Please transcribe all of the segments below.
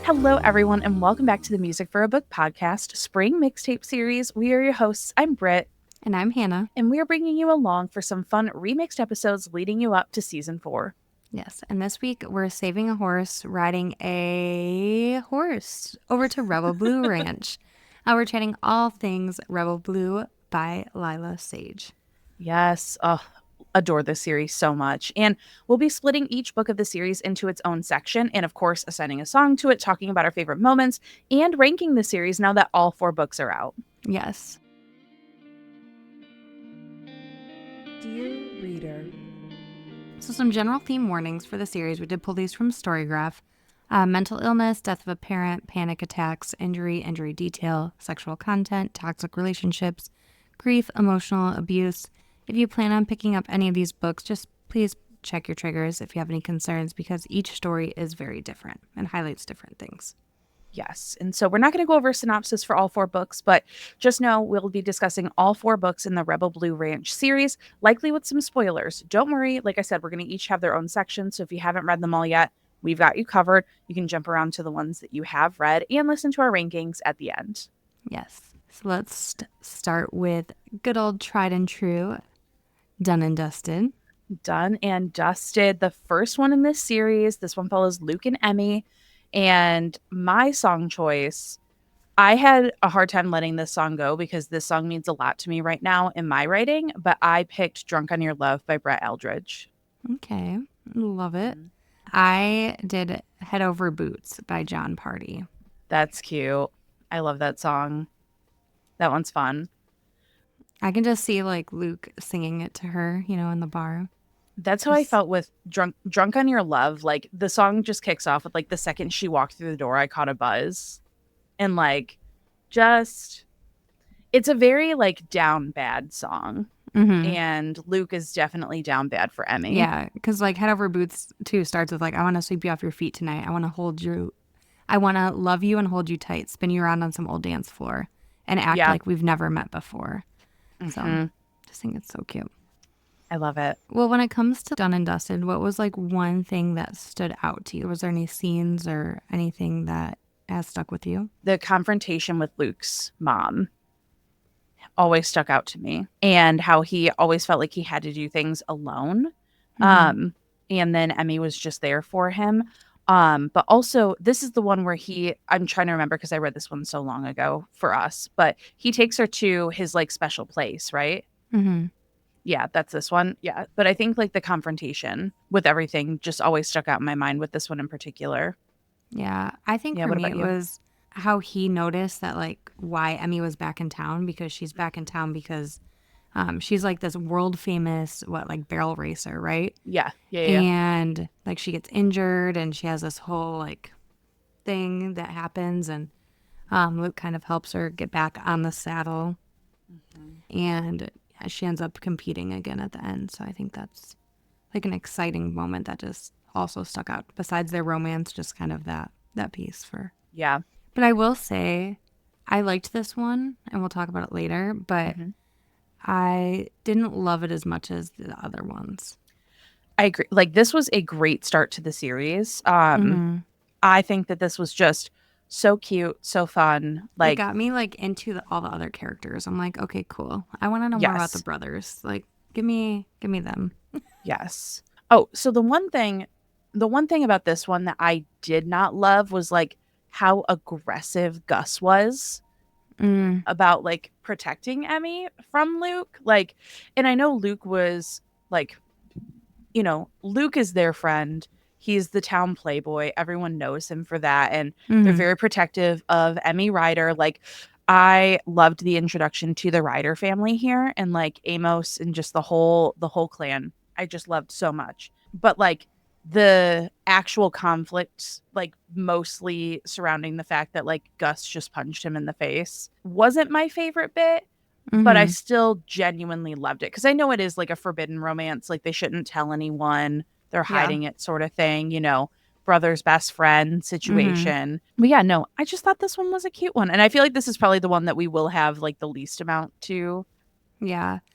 Hello, everyone, and welcome back to the Music for a Book podcast, Spring Mixtape Series. We are your hosts. I'm Britt. And I'm Hannah. And we are bringing you along for some fun remixed episodes leading you up to season 4. Yes, and this week we're saving a horse, riding a horse over to Rebel Blue Ranch. We're chatting all things Rebel Blue by Lyla Sage. Yes, adore this series so much. And we'll be splitting each book of the series into its own section and, of course, assigning a song to it, talking about our favorite moments, and ranking the series now that all 4 books are out. Yes. Dear reader. So some general theme warnings for the series. We did pull these from Storygraph. Mental illness, death of a parent, panic attacks, injury detail, sexual content, toxic relationships, grief, emotional abuse. If you plan on picking up any of these books, just please check your triggers if you have any concerns, because each story is very different and highlights different things. Yes. And so we're not going to go over a synopsis for all 4 books, but just know we'll be discussing all 4 books in the Rebel Blue Ranch series, likely with some spoilers. Don't worry. Like I said, we're going to each have their own section. So if you haven't read them all yet, we've got you covered. You can jump around to the ones that you have read and listen to our rankings at the end. Yes. So let's start with good old tried and true, Done and Dusted. Done and Dusted. The first one in this series. This one follows Luke and Emmy. And my song choice, I had a hard time letting this song go because this song means a lot to me right now in my writing, but I picked Drunk on Your Love by Brett Eldridge. Okay, love it. I did Head Over Boots by John Party. That's cute. I love that song. That one's fun. I can just see like Luke singing it to her, in the bar. That's how I felt with Drunk on Your Love. Like the song just kicks off with like the second she walked through the door, I caught a buzz. And like it's a very like down bad song. Mm-hmm. And Luke is definitely down bad for Emmy. Yeah, because like Head Over Boots too starts with like, I want to sweep you off your feet tonight. I want to hold you. I want to love you and hold you tight, spin you around on some old dance floor and act like we've never met before. Mm-hmm. So I just think it's so cute. I love it. Well, when it comes to Done and Dusted, what was like one thing that stood out to you? Was there any scenes or anything that has stuck with you? The confrontation with Luke's mom always stuck out to me, and how he always felt like he had to do things alone. Mm-hmm. And then Emmy was just there for him. But also this is the one where I'm trying to remember because I read this one so long ago for us, but he takes her to his like special place, right? Mm-hmm. Yeah, that's this one. Yeah. But I think like the confrontation with everything just always stuck out in my mind with this one in particular. Yeah. I think for me it was how he noticed that like why Emmy was back in town, because she's back in town because she's like this world famous, barrel racer, right? Yeah. And like she gets injured and she has this whole like thing that happens, and Luke kind of helps her get back on the saddle. Mm-hmm. And she ends up competing again at the end. So I think that's like an exciting moment that just also stuck out. Besides their romance, just kind of that piece for. Yeah. But I will say I liked this one, and we'll talk about it later, but I didn't love it as much as the other ones. I agree. Like this was a great start to the series. I think that this was just so cute, so fun. Like it got me like into all the other characters. I'm like, okay, cool. I want to know more about the brothers. Like, give me them. Yes. Oh, so the one thing about this one that I did not love was like how aggressive Gus was about like protecting Emmy from Luke. Like, and I know Luke was like, Luke is their friend. He's the town playboy. Everyone knows him for that. And they're very protective of Emmy Ryder. Like, I loved the introduction to the Ryder family here, and like Amos and just the whole clan. I just loved so much. But like the actual conflict, like mostly surrounding the fact that like Gus just punched him in the face, wasn't my favorite bit. But I still genuinely loved it because I know it is like a forbidden romance. Like they shouldn't tell anyone. They're hiding it, sort of thing, brother's best friend situation. But yeah, no, I just thought this one was a cute one. And I feel like this is probably the one that we will have like the least amount to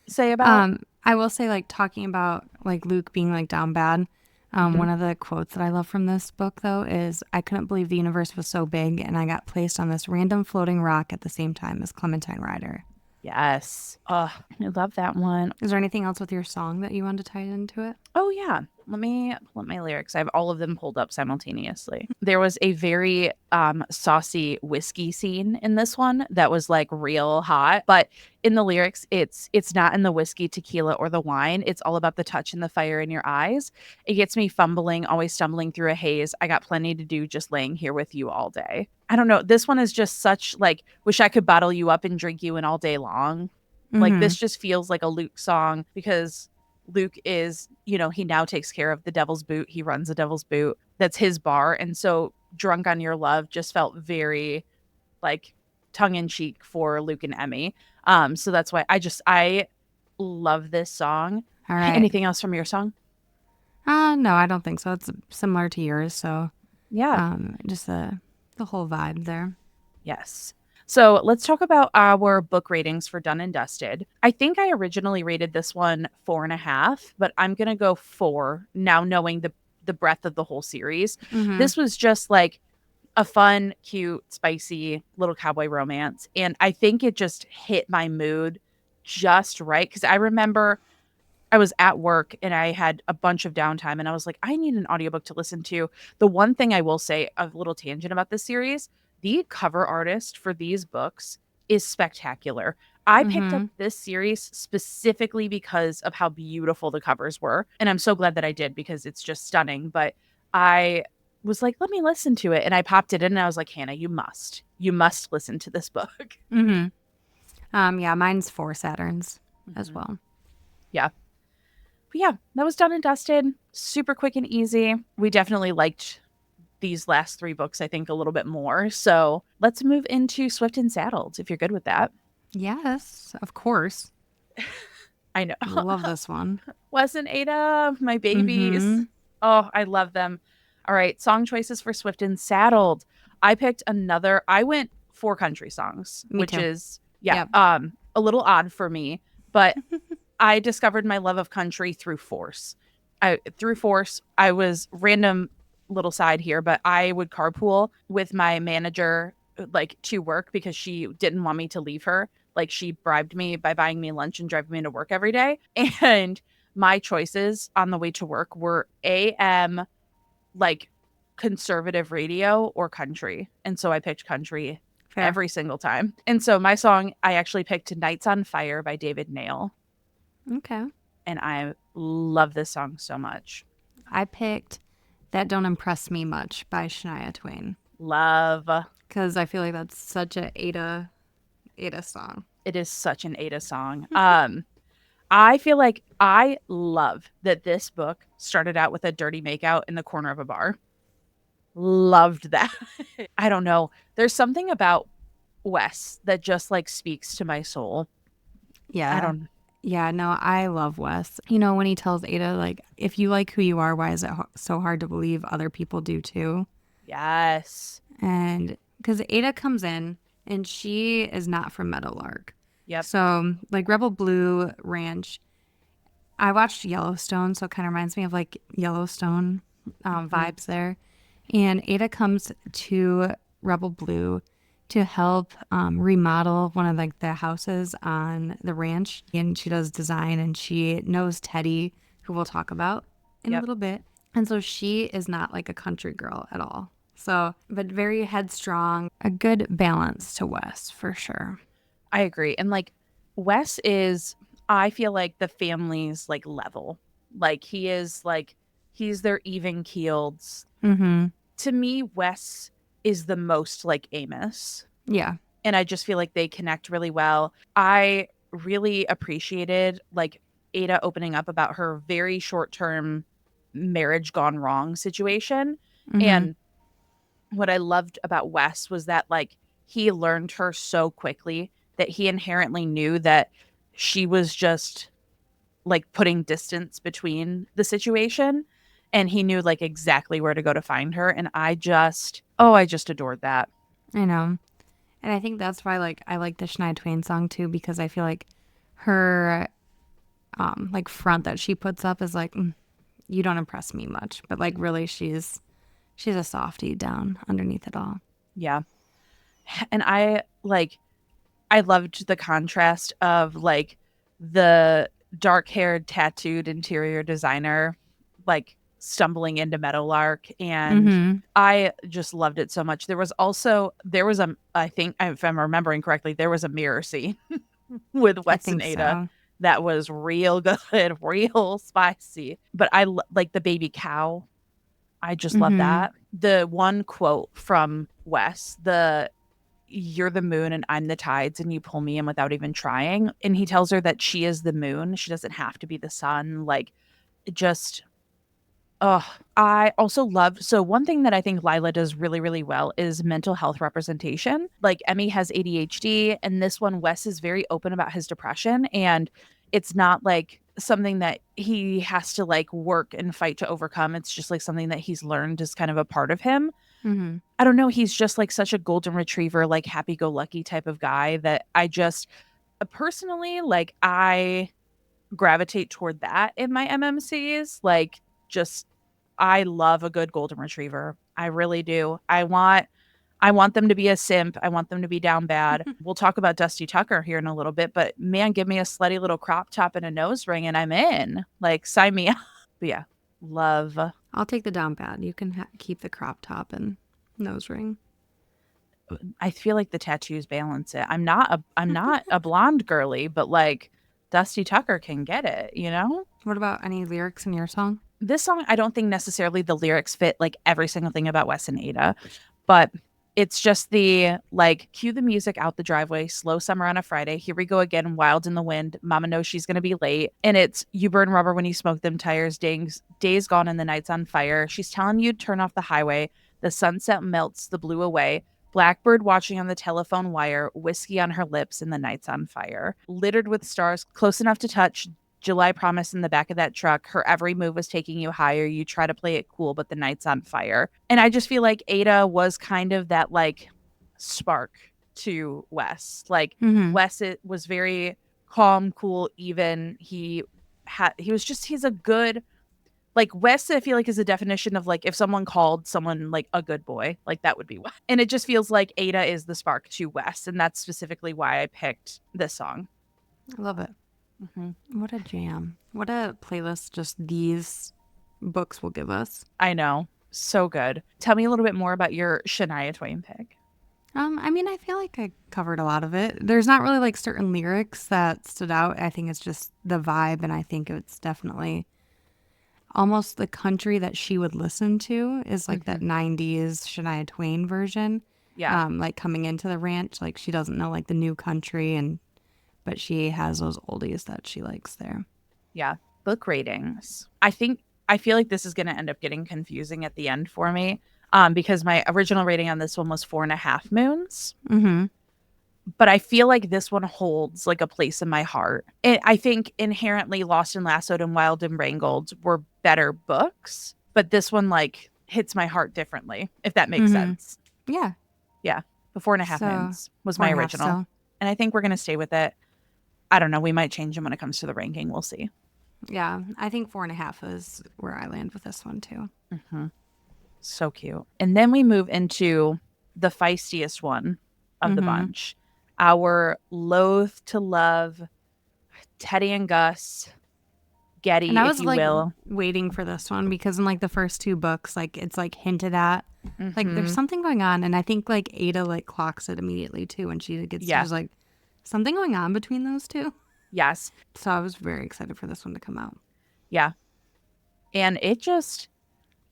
say about. I will say, like, talking about like Luke being like down bad, One of the quotes that I love from this book, though, is I couldn't believe the universe was so big and I got placed on this random floating rock at the same time as Clementine Ryder. Yes. I love that one. Is there anything else with your song that you wanted to tie into it? Oh, yeah. Let me pull up my lyrics. I have all of them pulled up simultaneously. There was a very saucy whiskey scene in this one that was like real hot. But in the lyrics, it's not in the whiskey, tequila, or the wine. It's all about the touch and the fire in your eyes. It gets me fumbling, always stumbling through a haze. I got plenty to do just laying here with you all day. I don't know. This one is just such like, wish I could bottle you up and drink you in all day long. Like this just feels like a Luke song because Luke is, he now takes care of the Devil's Boot. He runs the Devil's Boot. That's his bar. And so Drunk on Your Love just felt very like tongue in cheek for Luke and Emmy. So that's why I love this song. All right. Anything else from your song? No, I don't think so. It's similar to yours. So yeah, just the whole vibe there. Yes. So let's talk about our book ratings for Done and Dusted. I think I originally rated this one 4.5, but I'm going to go 4 now knowing the breadth of the whole series. This was just like a fun, cute, spicy little cowboy romance. And I think it just hit my mood just right. Because I remember I was at work and I had a bunch of downtime and I was like, I need an audiobook to listen to. The one thing I will say, a little tangent about this series, the cover artist for these books is spectacular. I picked up this series specifically because of how beautiful the covers were. And I'm so glad that I did because it's just stunning. But I was like, let me listen to it. And I popped it in and I was like, Hannah, you must listen to this book. Yeah, mine's 4 Saturns as well. Yeah. But yeah, that was Done and Dusted. Super quick and easy. We definitely liked these last 3 books, I think, a little bit more. So let's move into Swift and Saddled, if you're good with that. Yes, of course. I know. Love this one. Wes and Ada, my babies. Oh, I love them. All right, song choices for Swift and Saddled. I went 4 country songs, which too. is, a little odd for me. But I discovered my love of country through Force. I was random little side here, but I would carpool with my manager like to work because she didn't want me to leave her. Like she bribed me by buying me lunch and driving me to work every day. And my choices on the way to work were AM, like conservative radio or country. And so I picked country every single time. And so my song, I actually picked Nights on Fire by David Nail. Okay. And I love this song so much. I picked That Don't Impress Me Much by Shania Twain. Love. Because I feel like that's such a Ada song. It is such an Ada song. I feel like I love that this book started out with a dirty makeout in the corner of a bar. Loved that. I don't know. There's something about Wes that just like speaks to my soul. Yeah. Yeah, no, I love Wes. When he tells Ada, like, if you like who you are, why is it so hard to believe other people do too? Yes. And because Ada comes in and she is not from Meadowlark. Yep. So, like, Rebel Blue Ranch, I watched Yellowstone, so it kind of reminds me of, like, Yellowstone vibes there. And Ada comes to Rebel Blue to help remodel one of like the houses on the ranch, and she does design, and she knows Teddy, who we'll talk about in a little bit. And so she is not like a country girl at all. So, but very headstrong, a good balance to Wes for sure. I agree. And like Wes is, I feel like the family's like level. Like he's their even keeled. To me, Wes is the most like Amos. Yeah. And I just feel like they connect really well. I really appreciated like Ada opening up about her very short-term marriage gone wrong situation. And what I loved about Wes was that like he learned her so quickly that he inherently knew that she was just like putting distance between the situation. And he knew like exactly where to go to find her. And I just adored that. I know. And I think that's why like I like the Shania Twain song too, because I feel like her like front that she puts up is like you don't impress me much. But like really she's a softie down underneath it all. Yeah. And I loved the contrast of like the dark-haired tattooed interior designer like stumbling into Meadowlark, and I just loved it so much. There was a, I think if I'm remembering correctly, there was a mirror scene with Wes and Ada that was real good, real spicy. But like the baby cow. I just love that. The one quote from Wes, "You're the moon and I'm the tides and you pull me in without even trying." And he tells her that she is the moon. She doesn't have to be the sun. Like, just, oh, I also love. So, one thing that I think Lyla does really, really well is mental health representation. Like, Emmy has ADHD, and this one, Wes is very open about his depression. And it's not like something that he has to like work and fight to overcome. It's just like something that he's learned is kind of a part of him. I don't know. He's just like such a golden retriever, like happy go lucky type of guy that I just personally like, I gravitate toward that in my MMCs. Like, just, I love a good golden retriever. I really do. I want them to be a simp. I want them to be down bad. We'll talk about Dusty Tucker here in a little bit, but man, give me a slutty little crop top and a nose ring and I'm in. Like, sign me up. But yeah, love. I'll take the down bad. You can keep the crop top and nose ring. I feel like the tattoos balance it. I'm not a blonde girly, but like Dusty Tucker can get it, you know? What about any lyrics in your song? This song, I don't think necessarily the lyrics fit like every single thing about Wes and Ada, but it's just the like, cue the music out the driveway, slow summer on a Friday. Here we go again, wild in the wind. Mama knows she's going to be late. And it's, you burn rubber when you smoke them tires. Days gone and the night's on fire. She's telling you turn off the highway. The sunset melts the blue away. Blackbird watching on the telephone wire. Whiskey on her lips and the night's on fire. Littered with stars, close enough to touch. July promise in the back of that truck. Her every move was taking you higher. You try to play it cool, but the night's on fire. And I just feel like Ada was kind of that like spark to Wes. Like, Wes, it was very calm, cool, even. He's a good, like, Wes, I feel like is a definition of like if someone called someone like a good boy, like that would be Wes. And it just feels like Ada is the spark to Wes. And that's specifically why I picked this song. I love it. What a jam. What a playlist just these books will give us. I know. So good. Tell me a little bit more about your Shania Twain pick. I mean, I feel like I covered a lot of it. There's not really like certain lyrics that stood out. I think it's just the vibe, and I think it's definitely almost the country that she would listen to is like that 90s Shania Twain version. Yeah. Like coming into the ranch, like she doesn't know like the new country, but she has those oldies that she likes there. Yeah. Book ratings. I feel like this is going to end up getting confusing at the end for me, because my original rating on this one was 4.5 moons. But I feel like this one holds like a place in my heart. I think inherently Lost and Lassoed and Wild and Wrangled were better books, but this one like hits my heart differently, if that makes sense. Yeah. Yeah. The 4.5 moons was my original. And I think we're going to stay with it. I don't know. We might change them when it comes to the ranking. We'll see. Yeah. I think 4.5 is where I land with this one too. So cute. And then we move into the feistiest one of the bunch. Our loath to love Teddy and Gus, Getty, and I was if you like will. waiting for this one because in like the first two books, like it's like hinted at, like there's something going on, and I think like Ada like clocks it immediately too when she gets there's like something going on between those two. Yes. So I was very excited for this one to come out. Yeah. And it just,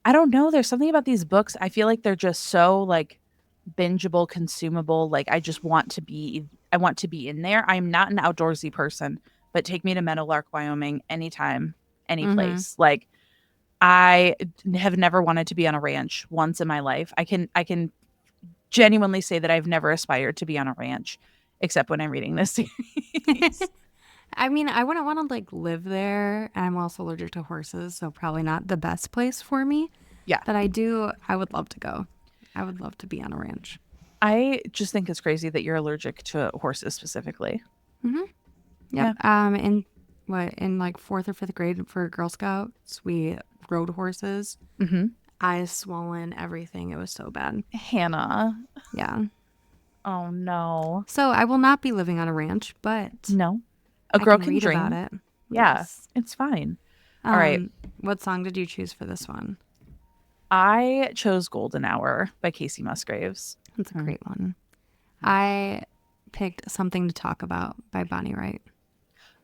I don't know. There's something about these books. I feel like they're just so like bingeable, consumable. Like I want to be in there. I'm not an outdoorsy person, but take me to Meadowlark, Wyoming, anytime, any place. Like I have never wanted to be on a ranch once in my life. I can genuinely say that I've never aspired to be on a ranch, except when I'm reading this series. I mean, I wouldn't want to like live there. I'm also allergic to horses, so probably not the best place for me. Yeah. But I would love to go. I would love to be on a ranch. I just think it's crazy that you're allergic to horses specifically. Yeah. And in like 4th or 5th grade for Girl Scouts, we rode horses. Mm-hmm. Eyes swollen, everything. It was so bad. Hannah. Yeah. Oh, no. So I will not be living on a ranch, but No. A I girl can can read dream. about it. Yeah, Yes. it's fine. All right. What song did you choose for this one? I chose Golden Hour by Casey Musgraves. That's a great one. I picked Something to Talk About by Bonnie Wright.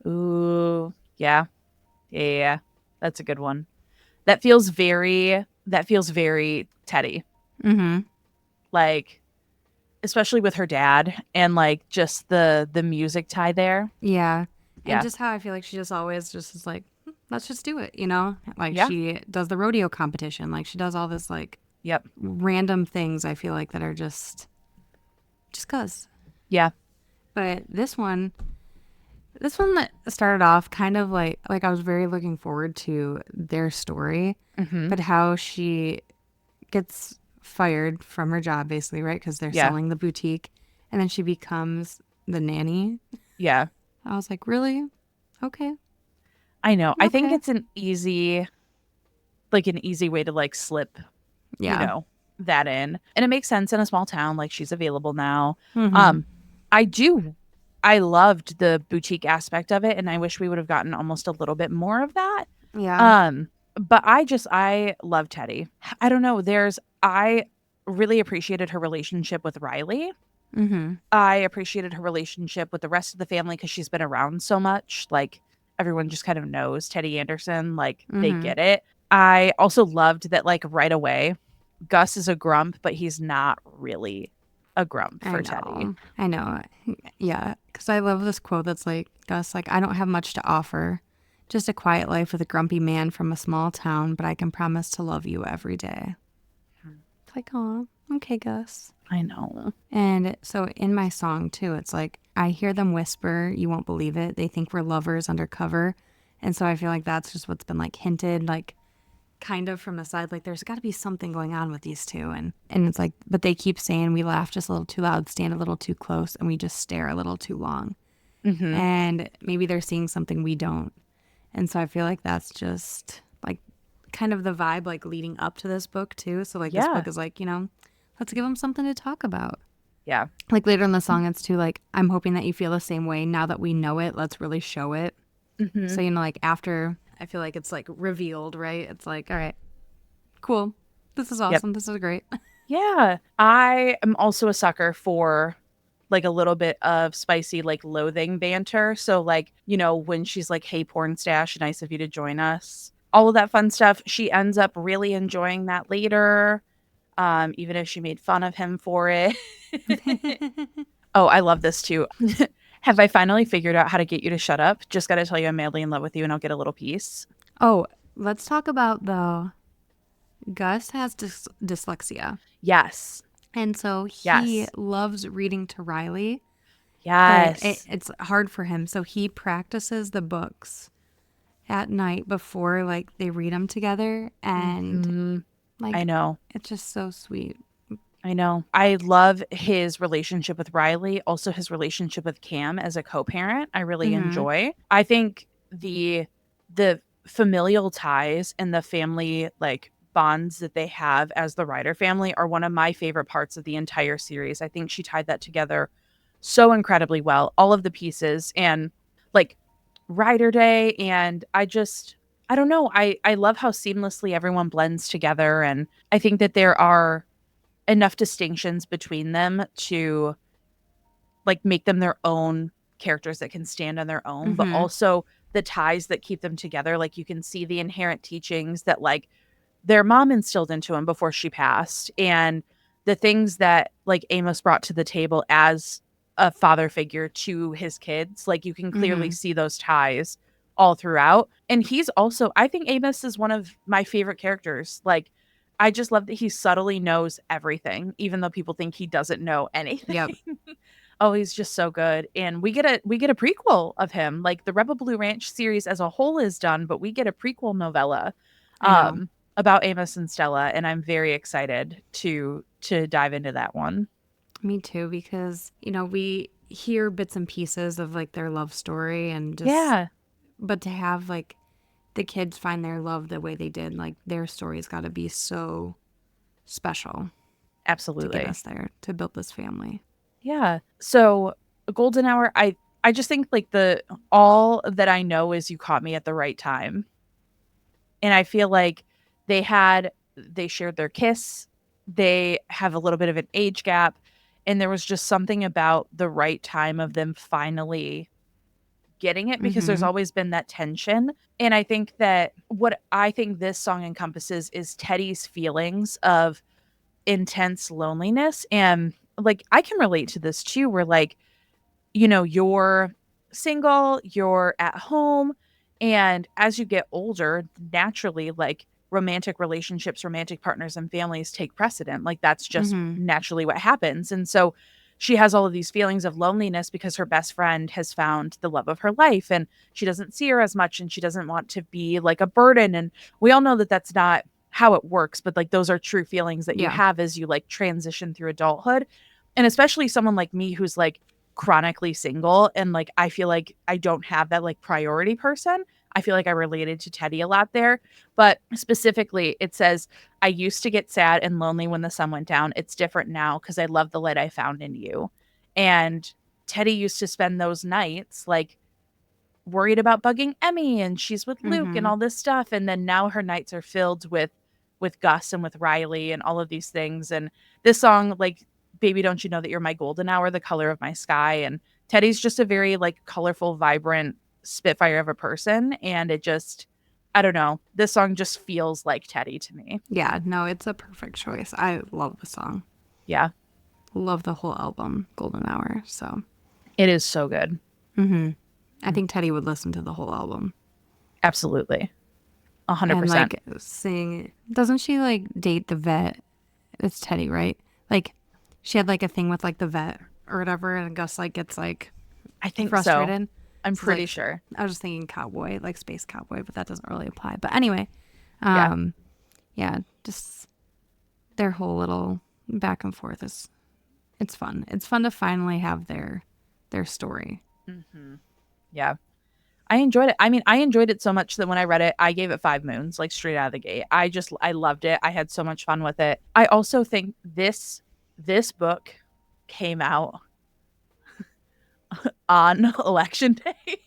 Ooh, yeah. Yeah. That's a good one. That feels very Teddy. Mm-hmm. Like, especially with her dad and like just the music tie there. Yeah. Yeah. And just how I feel like she just always just is like, let's just do it, you know? Like Yeah. she does the rodeo competition. Like she does all this like Yep. random things I feel like that are just cuz. Yeah. But this one that started off kind of like I was very looking forward to their story, Mm-hmm. but how she gets fired from her job basically, right? Because they're Yeah. selling the boutique, and then she becomes the nanny. Yeah. I was like, really? Okay. I know. I think Okay. it's an easy way to like slip, Yeah. that in. And it makes sense in a small town. Like she's available now. Mhm. I loved the boutique aspect of it, and I wish we would have gotten almost a little bit more of that. Yeah. But I love Teddy. I don't know. I really appreciated her relationship with Riley. Mhm. I appreciated her relationship with the rest of the family because she's been around so much. Like everyone just kind of knows Teddy Anderson. Like they Mhm. get it. I also loved that like right away, Gus is a grump, but he's not really a grump for Teddy. I know. Yeah. Because I love this quote that's like, Gus, like, I don't have much to offer. Just a quiet life with a grumpy man from a small town, but I can promise to love you every day. It's like, oh, okay, Gus. I know. And so in my song, too, it's like, I hear them whisper, you won't believe it. They think we're lovers undercover. And so I feel like that's just what's been like hinted, like kind of from the side, like there's got to be something going on with these two. And it's like, but they keep saying we laugh just a little too loud, stand a little too close, and we just stare a little too long. Mm-hmm. And maybe they're seeing something we don't. And so I feel like that's just like kind of the vibe like leading up to this book too. So like this book is like, let's give them something to talk about. Yeah. Like later in the song, it's too like, I'm hoping that you feel the same way now that we know it. Let's really show it. Mm-hmm. So, like after I feel like it's like revealed, right? It's like, all right, cool. This is awesome. Yep. This is great. Yeah. I am also a sucker for like a little bit of spicy, like loathing banter. So like, when she's like, hey, porn stash, nice of you to join us. All of that fun stuff. She ends up really enjoying that later. Even if she made fun of him for it. Oh, I love this too. Have I finally figured out how to get you to shut up? Just got to tell you I'm madly in love with you and I'll get a little piece. Oh, let's talk about though. Gus has dyslexia. Yes. And so he loves reading to Riley. Yes. But it's hard for him. So he practices the books at night before like they read them together. And like, I know. It's just so sweet. I know. I love his relationship with Riley, also his relationship with Cam as a co-parent. I really enjoy. I think the familial ties and the family like bonds that they have as the Ryder family are one of my favorite parts of the entire series. I think she tied that together so incredibly well. All of the pieces and like Ryder Day, and I don't know. I love how seamlessly everyone blends together, and I think that there are enough distinctions between them to like make them their own characters that can stand on their own, but also the ties that keep them together. Like you can see the inherent teachings that like their mom instilled into them before she passed, and the things that like Amos brought to the table as a father figure to his kids. Like you can clearly see those ties all throughout. And he's also, I think Amos is one of my favorite characters. Like I just love that he subtly knows everything, even though people think he doesn't know anything. Yep. Oh, he's just so good. And we get a prequel of him. Like the Rebel Blue Ranch series as a whole is done, but we get a prequel novella about Amos and Stella, and I'm very excited to dive into that one. Me too, because we hear bits and pieces of like their love story and just But to have like the kids find their love the way they did, like their story's got to be so special to Absolutely. get us there, to build this family. Yeah. So Golden Hour, I just think like all that I know is You Caught Me at the Right Time. And I feel like they shared their kiss. They have a little bit of an age gap. And there was just something about the right time of them finally getting it, because there's always been that tension. And I think that what I think this song encompasses is Teddy's feelings of intense loneliness. And like, I can relate to this too, where like, you're single, you're at home, and as you get older, naturally, like romantic relationships, romantic partners, and families take precedent. Like that's just naturally what happens. And so she has all of these feelings of loneliness because her best friend has found the love of her life and she doesn't see her as much and she doesn't want to be like a burden. And we all know that that's not how it works, but like those are true feelings that you have as you like transition through adulthood. And especially someone like me who's like chronically single and like I feel like I don't have that like priority person. I feel like I related to Teddy a lot there. But specifically, it says, I used to get sad and lonely when the sun went down. It's different now because I love the light I found in you. And Teddy used to spend those nights like worried about bugging Emmy and she's with Luke and all this stuff. And then now her nights are filled with Gus and with Riley and all of these things. And this song, like, Baby, Don't You Know That You're My Golden Hour, the color of my sky. And Teddy's just a very like colorful, vibrant spitfire of a person. And it just, I don't know, this song just feels like Teddy to me. Yeah, no, it's a perfect choice. I love the song. Yeah. Love the whole album, Golden Hour. So it is so good. I think Teddy would listen to the whole album. Absolutely. 100%. And like sing. Doesn't she like date the vet? It's Teddy, right? Like she had like a thing with like the vet or whatever, and Gus like gets like I think frustrated. So. I'm pretty like, sure. I was just thinking cowboy, like space cowboy, but that doesn't really apply. But anyway, yeah, just their whole little back and forth it's fun. It's fun to finally have their story. Yeah. I enjoyed it. I mean, I enjoyed it so much that when I read it, I gave it 5 moons, like straight out of the gate. I loved it. I had so much fun with it. I also think this book came out on election day.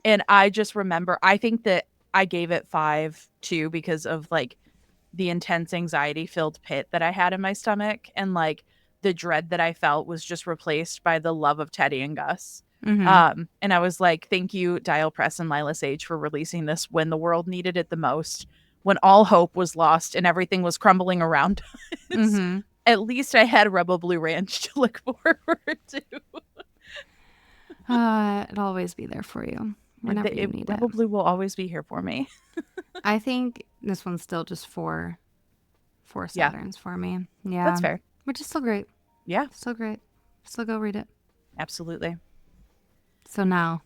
And I just remember, I think that I gave it 5 too, because of like the intense anxiety filled pit that I had in my stomach. And like the dread that I felt was just replaced by the love of Teddy and Gus. And I was like, thank you, Dial Press and Lyla Sage, for releasing this when the world needed it the most, when all hope was lost and everything was crumbling around us. At least I had Rebel Blue Ranch to look forward to. It'll always be there for you whenever you need Rebel it. Blue will always be here for me. I think this one's still just 4 Saturns for me. Yeah. That's fair. Which is still great. Yeah. Still great. Still go read it. Absolutely. So now,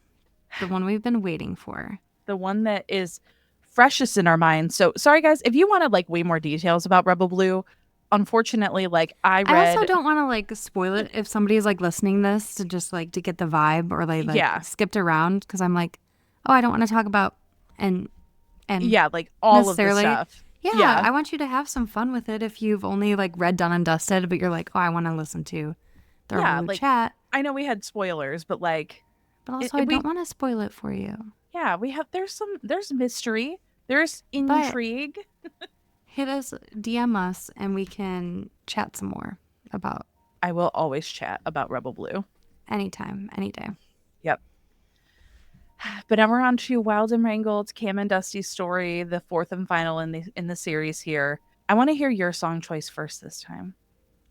the one we've been waiting for. The one that is freshest in our minds. So sorry guys, if you wanted like way more details about Rebel Blue, unfortunately, like I also don't want to like spoil it if somebody's like listening this to just like to get the vibe or like skipped around, because I'm like, oh, I don't want to talk about and yeah, like all of the stuff. Yeah, I want you to have some fun with it if you've only like read Done and Dusted, but you're like, oh, I want to listen to the like, chat. I know we had spoilers, but like, but also I don't want to spoil it for you. Yeah, there's mystery, there's intrigue. Hit us, DM us, and we can chat some more about. I will always chat about Rebel Blue. Anytime, any day. Yep. But now we're on to Wild and Wrangled, Cam and Dusty's story, the 4th and final in the series here. I want to hear your song choice first this time.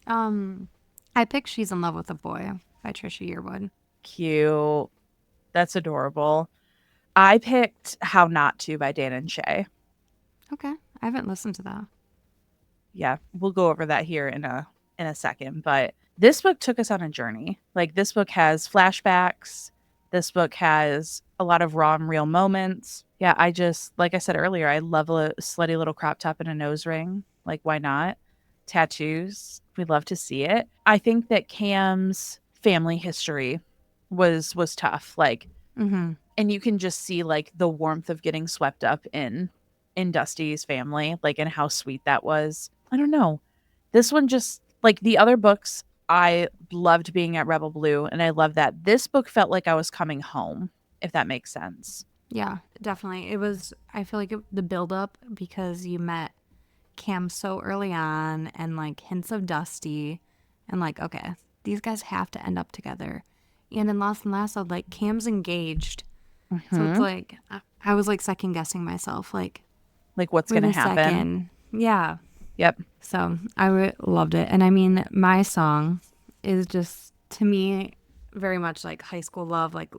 I picked She's in Love with a Boy by Trisha Yearwood. Cute. That's adorable. I picked How Not To by Dan and Shay. Okay. I haven't listened to that. Yeah, we'll go over that here in a second. But this book took us on a journey. Like, this book has flashbacks. This book has a lot of raw and real moments. Yeah, I just, like I said earlier, I love a slutty little crop top and a nose ring. Like, why not? Tattoos. We love to see it. I think that Cam's family history was tough. Like, and you can just see like the warmth of getting swept up in Dusty's family, like, and how sweet that was. I don't know. This one just like the other books, I loved being at Rebel Blue, and I love that. This book felt like I was coming home, if that makes sense. Yeah, definitely. It was, I feel like the build up, because you met Cam so early on and like hints of Dusty, and like, okay, these guys have to end up together. And in Lost and Lassoed, like Cam's engaged. So it's like, I was like second guessing myself, like what's for going to the happen. second. Yeah. Yep. So I loved it. And I mean, my song is just, to me, very much like high school love, like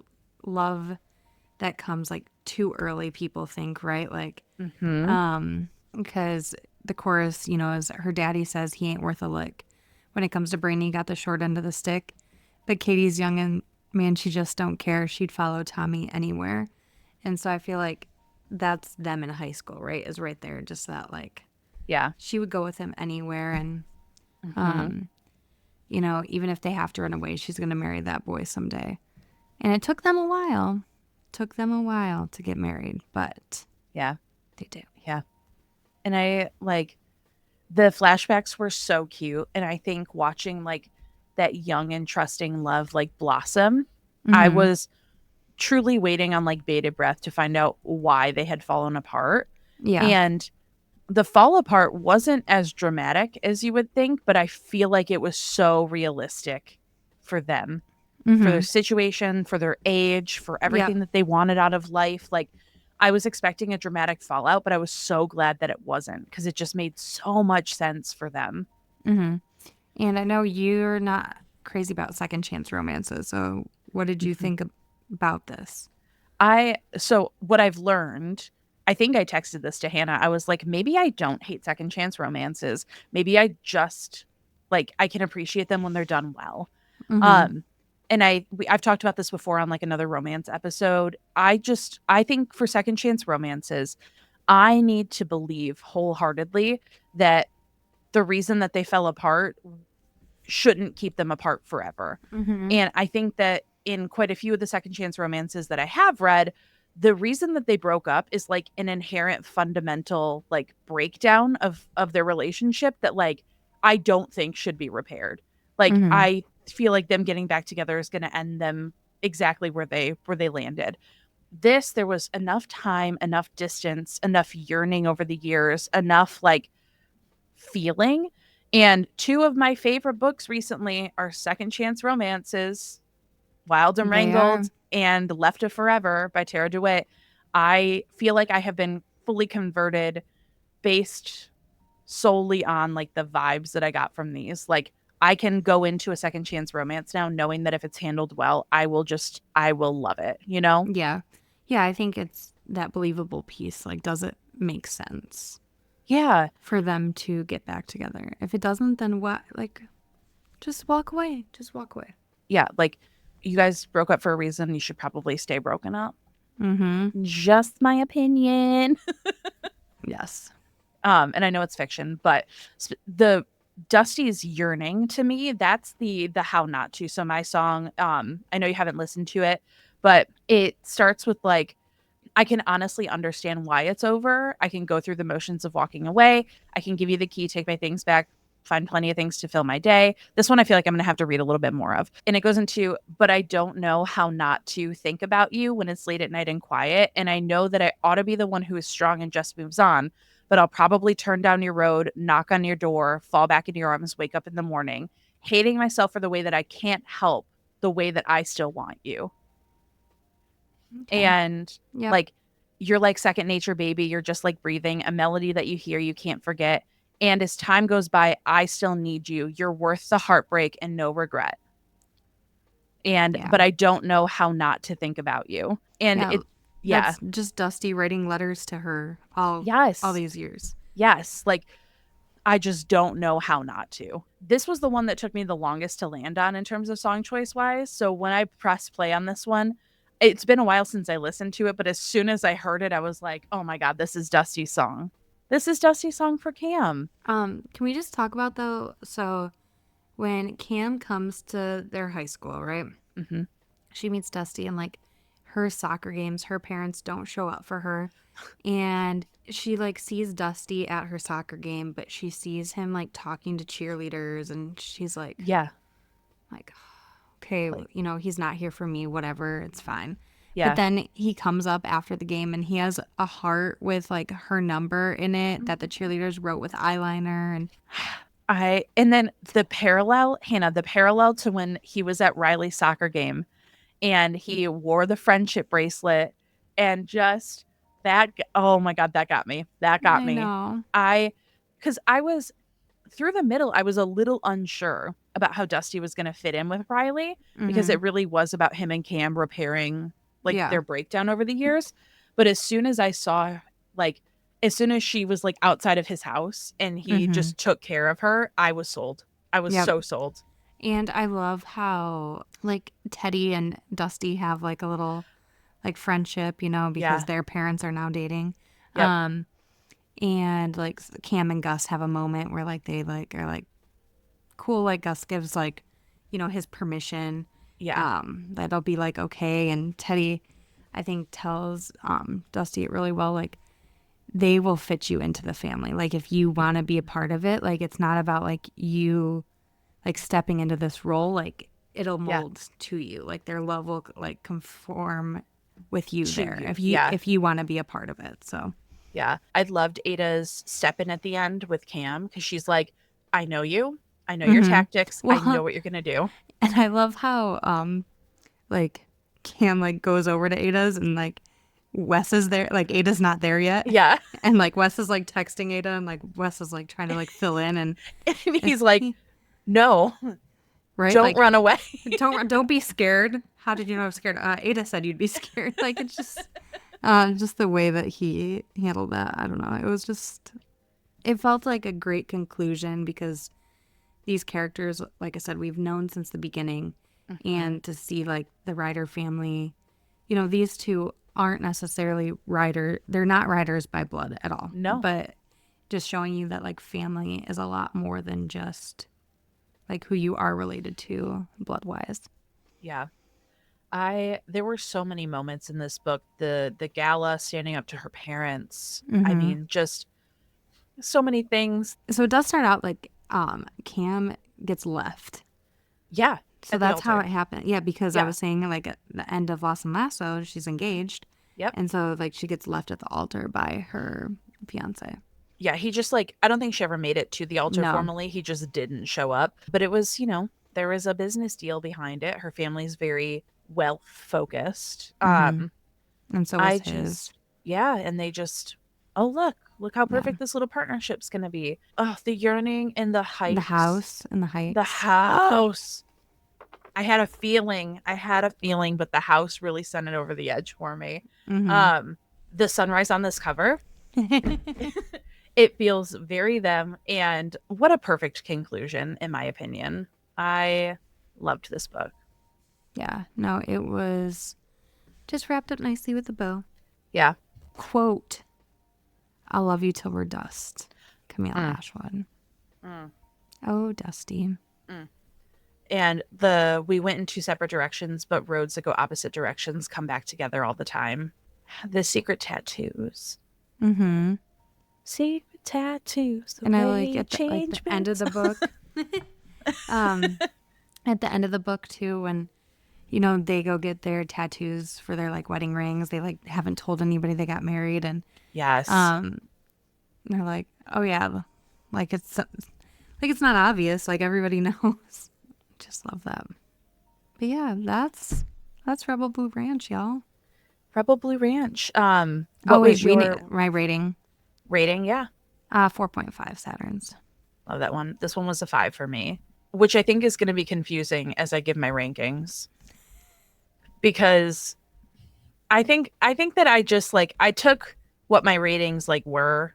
love that comes like too early, people think, right? Like, because the chorus, you know, is her daddy says he ain't worth a lick. When it comes to Brainy, got the short end of the stick. But Katie's young and man, she just don't care. She'd follow Tommy anywhere. And so I feel like that's them in high school, right? Is right there. Just that, like, Yeah. she would go with him anywhere. And, you know, even if they have to run away, she's going to marry that boy someday. And it took them a while. To get married, but Yeah. they did. Yeah. And I like the flashbacks were so cute. And I think watching like that young and trusting love like blossom, I was truly waiting on like bated breath to find out why they had fallen apart. Yeah. And the fall apart wasn't as dramatic as you would think, but I feel like it was so realistic for them, for their situation, for their age, for everything that they wanted out of life. Like, I was expecting a dramatic fallout, but I was so glad that it wasn't, because it just made so much sense for them. And I know you're not crazy about second chance romances. So what did you think about this? So what I've learned, I think I texted this to Hannah. I was like, maybe I don't hate second chance romances. Maybe I just like, I can appreciate them when they're done well. And I've talked about this before on like another romance episode. I think for second chance romances, I need to believe wholeheartedly that the reason that they fell apart shouldn't keep them apart forever. And I think that in quite a few of the second chance romances that I have read, the reason that they broke up is like an inherent fundamental like breakdown of their relationship that like I don't think should be repaired. Like I feel like them getting back together is going to end them exactly where they landed. There was enough time, enough distance, enough yearning over the years, enough like feeling. And two of my favorite books recently are second chance romances, Wild and Wrangled and Left of Forever by Tara DeWitt. I feel like I have been fully converted based solely on like the vibes that I got from these. Like, I can go into a second chance romance now knowing that if it's handled well, I will love it, you know? Yeah. Yeah, I think it's that believable piece. Like, does it make sense? Yeah. For them to get back together. If it doesn't, then what? Like, just walk away. Yeah, like, you guys broke up for a reason. You should probably stay broken up. Just my opinion. Yes. And I know it's fiction, but the Dusty's yearning, to me, that's the how not to. So my song, I know you haven't listened to it, but it starts with like, I can honestly understand why it's over. I can go through the motions of walking away. I can give you the key, take my things back, find plenty of things to fill my day. This one I feel like I'm going to have to read a little bit more of. And it goes into, but I don't know how not to think about you when it's late at night and quiet. And I know that I ought to be the one who is strong and just moves on, but I'll probably turn down your road, knock on your door, fall back in your arms, wake up in the morning, hating myself for the way that I can't help the way that I still want you. Okay. And like, you're like second nature, baby. You're just like breathing, a melody that you hear, you can't forget. And as time goes by, I still need you. You're worth the heartbreak and no regret. And, but I don't know how not to think about you. And that's just Dusty writing letters to her all these years. Yes. Like, I just don't know how not to. This was the one that took me the longest to land on in terms of song choice wise. So when I pressed play on this one, it's been a while since I listened to it, but as soon as I heard it, I was like, oh my God, this is Dusty's song. This is Dusty's song for Cam. Can we just talk about though? So when Cam comes to their high school, right? She meets Dusty, and like her soccer games, her parents don't show up for her. And she like sees Dusty at her soccer game, but she sees him like talking to cheerleaders, and she's like, Yeah. like, okay, you know, he's not here for me, whatever, it's fine. Yeah. But then he comes up after the game and he has a heart with like her number in it that the cheerleaders wrote with eyeliner. And then the parallel, Hannah, the parallel to when he was at Riley's soccer game and he wore the friendship bracelet and just that, oh my God, that got me. That got I me. know. Because I was through the middle, I was a little unsure about how Dusty was going to fit in with Riley because it really was about him and Cam repairing like their breakdown over the years. But as soon as I saw, like, as soon as she was like outside of his house and he just took care of her, I was sold. I was so sold. And I love how like Teddy and Dusty have like a little like friendship, you know, because their parents are now dating. Yep. And like Cam and Gus have a moment where like they like are like cool, like Gus gives like, you know, his permission. Yeah. That'll be like okay. And Teddy, I think, tells Dusty it really well, like they will fit you into the family. Like if you want to be a part of it, like it's not about like you like stepping into this role, like it'll mold to you. Like their love will like conform with you there if you want to be a part of it. So yeah, I loved Ada's step in at the end with Cam because she's like, I know you. I know your tactics. Well, I know what you're going to do. And I love how like Cam like goes over to Ada's and like Wes is there, like Ada's not there yet. Yeah. And like Wes is like texting Ada and like Wes is like trying to like fill in and he's like, no, right? Don't like, run away. don't be scared. How did you know I was scared? Ada said you'd be scared. Like it's just the way that he handled that. I don't know. It was just, it felt like a great conclusion because these characters, like I said, we've known since the beginning. And to see like the Ryder family, you know, these two aren't necessarily they're not Ryders by blood at all. No. But just showing you that like family is a lot more than just like who you are related to blood wise. Yeah. There were so many moments in this book. The gala standing up to her parents. I mean, just so many things. So it does start out like Cam gets left. Yeah. So that's how it happened. Yeah, because I was saying like at the end of Lost and Lassoed, she's engaged. Yep. And so like she gets left at the altar by her fiance. Yeah, he just like, I don't think she ever made it to the altar formally. He just didn't show up. But it was, you know, there was a business deal behind it. Her family's very well focused. And so was his. And they just, oh, look how perfect this little partnership's going to be. Oh, the yearning and the heights. The house and the heights. The house. I had a feeling, but the house really sent it over the edge for me. The sunrise on this cover, it feels very them. And what a perfect conclusion, in my opinion. I loved this book. Yeah, no, it was just wrapped up nicely with a bow. Yeah. Quote, I'll love you till we're dust. Camille Ashwood. Oh, Dusty. And we went in two separate directions, but roads that go opposite directions come back together all the time. The secret tattoos. Secret tattoos. And I like at the end of the book. At the end of the book too, when you know they go get their tattoos for their like wedding rings, they like haven't told anybody they got married, and yes, they're like, oh yeah, like it's not obvious, like everybody knows. Just love that. But yeah, that's Rebel Blue Ranch, y'all. Rebel Blue Ranch. What was my rating? Rating, yeah. 4.5 Saturns. Love that one. This one was a 5 for me, which I think is going to be confusing as I give my rankings, because I think that I just like I took what my ratings like were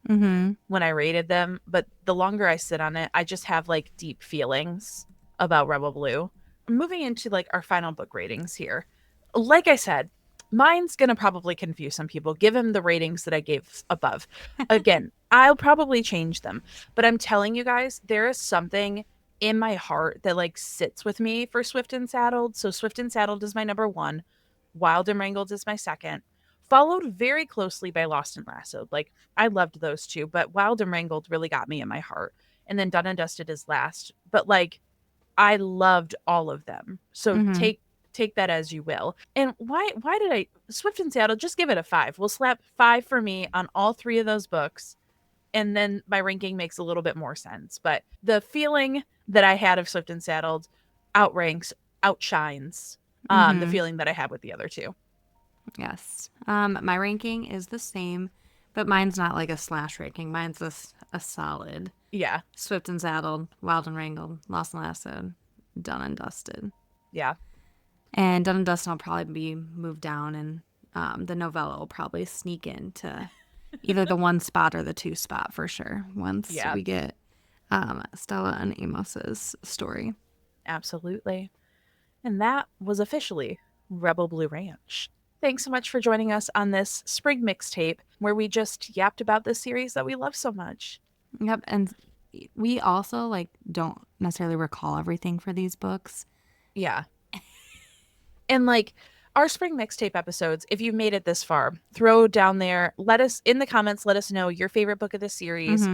when I rated them, but the longer I sit on it, I just have like deep feelings about Rebel Blue. Moving into like our final book ratings here. Like I said, mine's going to probably confuse some people given the ratings that I gave above. Again, I'll probably change them, but I'm telling you guys, there is something in my heart that like sits with me for Swift and Saddled. So Swift and Saddled is my number 1. Wild and Wrangled is my second, followed very closely by Lost and Lassoed. Like, I loved those two, but Wild and Wrangled really got me in my heart. And then Done and Dusted is last. But like, I loved all of them. So take that as you will. And why did I Swift and Seattle, just give it a 5. We'll slap 5 for me on all 3 of those books. And then my ranking makes a little bit more sense. But the feeling that I had of Swift and Saddled outshines the feeling that I had with the other two. Yes. My ranking is the same, but mine's not like a slash ranking. Mine's a solid. Yeah. Swift and Saddled, Wild and Wrangled, Lost and Lassoed, Done and Dusted. Yeah. And Done and Dusted will probably be moved down, and the novella will probably sneak into either the 1 spot or the 2 spot for sure once we get Stella and Amos's story. Absolutely. And that was officially Rebel Blue Ranch. Thanks so much for joining us on this spring mixtape where we just yapped about this series that we love so much. Yep. And we also don't necessarily recall everything for these books. Yeah. And our spring mixtape episodes, if you've made it this far, throw down there, let us in the comments, let us know your favorite book of the series.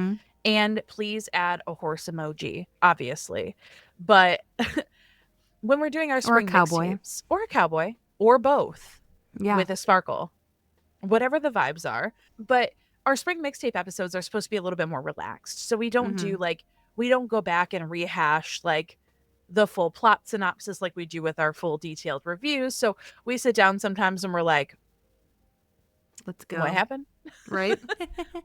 And please add a horse emoji, obviously. But when we're doing our spring mixtapes, or a cowboy, or both, with a sparkle, whatever the vibes are. But our spring mixtape episodes are supposed to be a little bit more relaxed. So we don't do we don't go back and rehash the full plot synopsis like we do with our full detailed reviews. So we sit down sometimes and we're like, let's go. What happened? Right?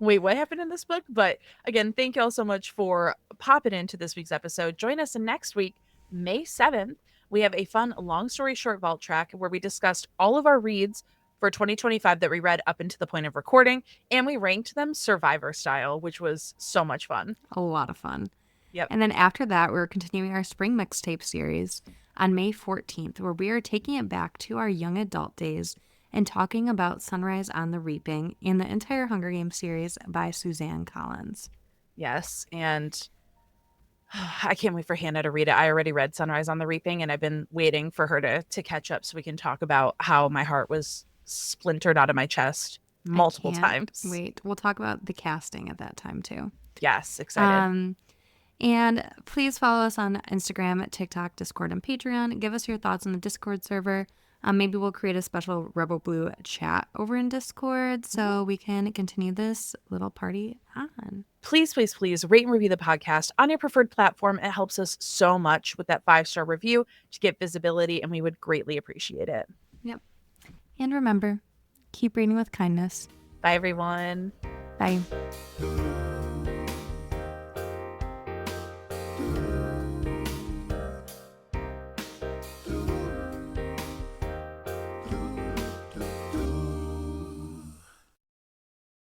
Wait, what happened in this book? But again, thank you all so much for popping into this week's episode. Join us next week, May 7th. We have a fun long story short vault track where we discussed all of our reads for 2025 that we read up into the point of recording, and we ranked them Survivor style, which was so much fun. A lot of fun. Yep. And then after that, we're continuing our Spring Mixtape Series on May 14th, where we are taking it back to our young adult days and talking about Sunrise on the Reaping and the entire Hunger Games series by Suzanne Collins. Yes, and I can't wait for Hannah to read it. I already read Sunrise on the Reaping, and I've been waiting for her to catch up so we can talk about how my heart was splintered out of my chest multiple times. Wait, we'll talk about the casting at that time too. Yes, excited. And please follow us on Instagram, TikTok, Discord, and Patreon. Give us your thoughts on the Discord server. Maybe we'll create a special Rebel Blue chat over in Discord so we can continue this little party on. Please, please, please rate and review the podcast on your preferred platform. It helps us so much with that 5-star review to get visibility, and we would greatly appreciate it. Yep. And remember, keep reading with kindness. Bye, everyone. Bye.